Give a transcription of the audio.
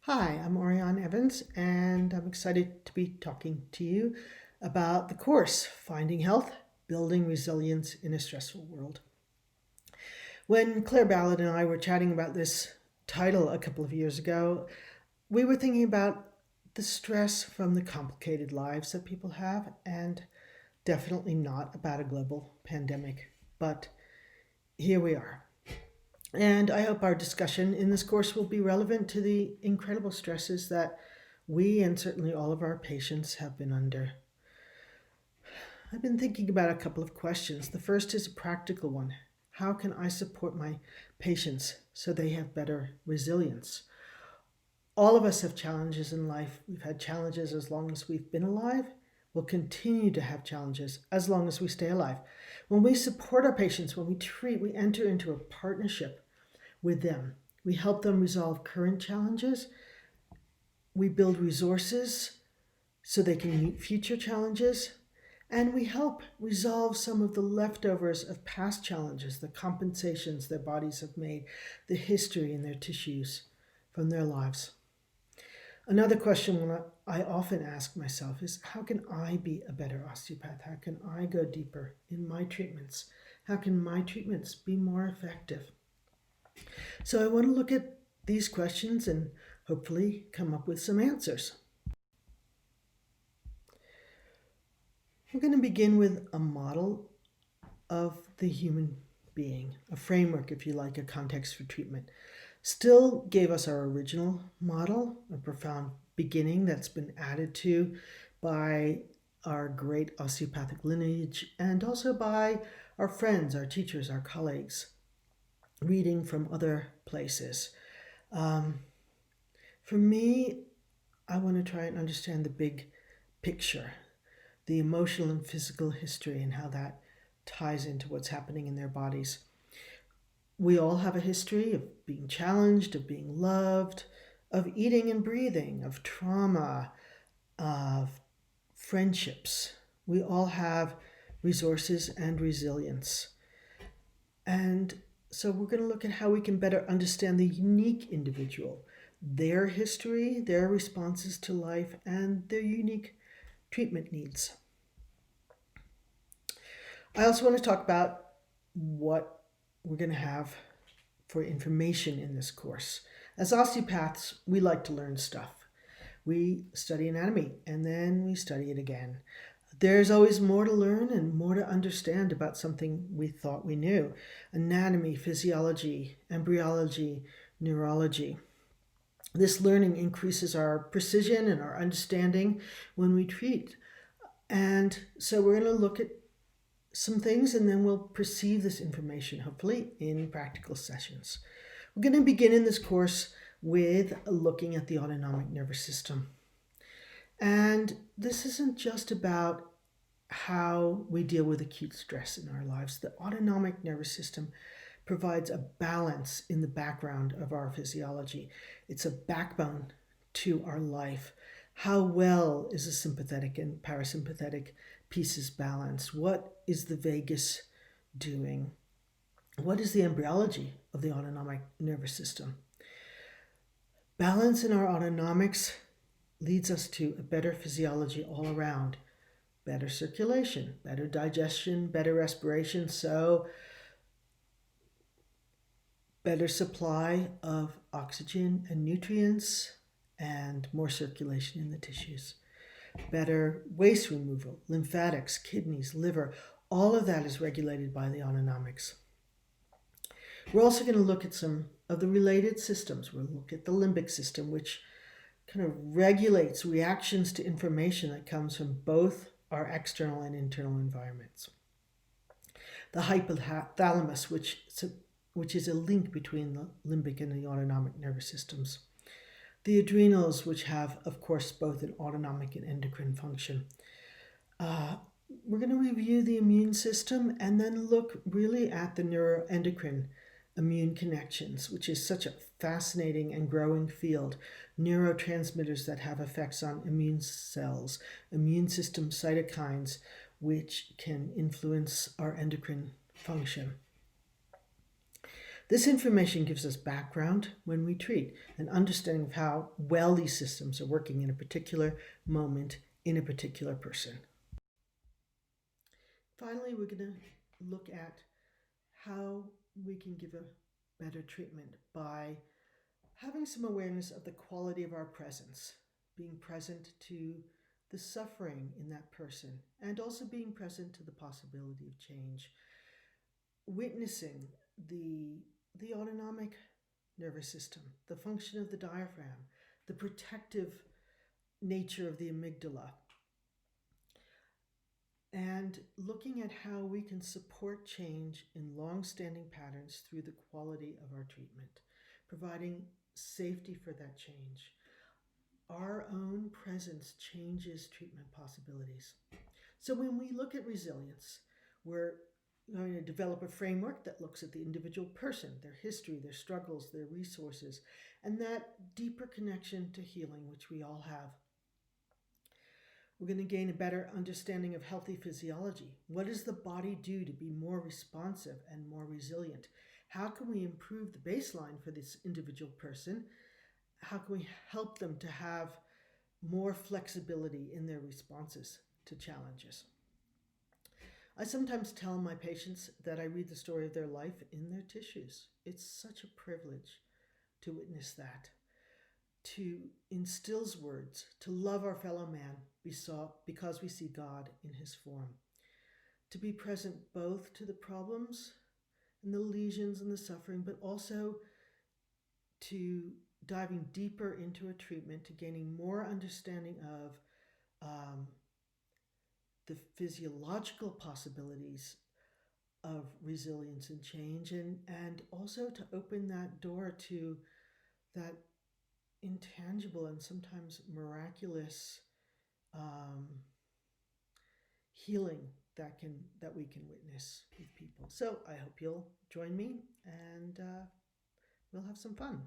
Hi, I'm Orion Evans, and I'm excited to be talking to you about the course Finding Health Building Resilience in a Stressful World. When Claire Ballard and I were chatting about this title a couple of years ago, we were thinking about the stress from the complicated lives that people have, and definitely not about a global pandemic. But here we are. And I hope our discussion in this course will be relevant to the incredible stresses that we and certainly all of our patients have been under. I've been thinking about a couple of questions. The first is a practical one. How can I support my patients so they have better resilience? All of us have challenges in life. We've had challenges as long as we've been alive. We'll continue to have challenges as long as we stay alive. When we support our patients, when we treat, we enter into a partnership with them. We help them resolve current challenges. We build resources so they can meet future challenges. And we help resolve some of the leftovers of past challenges, the compensations their bodies have made, the history in their tissues from their lives. Another question I often ask myself is, how can I be a better osteopath? How can I go deeper in my treatments? How can my treatments be more effective? So I want to look at these questions and hopefully come up with some answers. We're going to begin with a model of the human being, a framework, if you like, a context for treatment. Still gave us our original model, a profound beginning that's been added to by our great osteopathic lineage and also by our friends, our teachers, our colleagues, reading from other places. For me, I want to try and understand the big picture, the emotional and physical history, and how that ties into what's happening in their bodies. We all have a history of being challenged, of being loved, of eating and breathing, of trauma, of friendships. We all have resources and resilience. And so we're going to look at how we can better understand the unique individual, their history, their responses to life, and their unique treatment needs. I also want to talk about what we're going to have for information in this course. As osteopaths, we like to learn stuff. We study anatomy and then we study it again. There's always more to learn and more to understand about something we thought we knew. Anatomy, physiology, embryology, neurology. This learning increases our precision and our understanding when we treat. And so we're going to look at some things and then we'll perceive this information, hopefully, in practical sessions. We're going to begin in this course with looking at the autonomic nervous system. And this isn't just about how we deal with acute stress in our lives. The autonomic nervous system provides a balance in the background of our physiology. It's a backbone to our life. How well is the sympathetic and parasympathetic pieces balanced? What is the vagus doing? What is the embryology of the autonomic nervous system? Balance in our autonomics leads us to a better physiology all around. Better circulation, better digestion, better respiration, so better supply of oxygen and nutrients, and more circulation in the tissues. Better waste removal, lymphatics, kidneys, liver, all of that is regulated by the autonomics. We're also going to look at some of the related systems. We'll look at the limbic system, which kind of regulates reactions to information that comes from both our external and internal environments. The hypothalamus, which is a link between the limbic and the autonomic nervous systems. The adrenals, which have, of course, both an autonomic and endocrine function. We're going to review the immune system and then look really at the neuroendocrine immune connections, which is such a fascinating and growing field. Neurotransmitters that have effects on immune cells, immune system cytokines, which can influence our endocrine function. This information gives us background when we treat, an understanding of how well these systems are working in a particular moment in a particular person. Finally, we're going to look at how we can give a better treatment by having some awareness of the quality of our presence, being present to the suffering in that person, and also being present to the possibility of change, witnessing the autonomic nervous system, the function of the diaphragm, the protective nature of the amygdala, and looking at how we can support change in long-standing patterns through the quality of our treatment, providing safety for that change. Our own presence changes treatment possibilities. So when we look at resilience, we're going to develop a framework that looks at the individual person, their history, their struggles, their resources, and that deeper connection to healing, which we all have. We're going to gain a better understanding of healthy physiology. What does the body do to be more responsive and more resilient? How can we improve the baseline for this individual person? How can we help them to have more flexibility in their responses to challenges? I sometimes tell my patients that I read the story of their life in their tissues. It's such a privilege to witness that, to instill words, to love our fellow man because we see God in his form, to be present both to the problems and the lesions and the suffering, but also to diving deeper into a treatment, to gaining more understanding of the physiological possibilities of resilience and change, and also to open that door to that intangible and sometimes miraculous healing that we can witness with people. So I hope you'll join me, and we'll have some fun.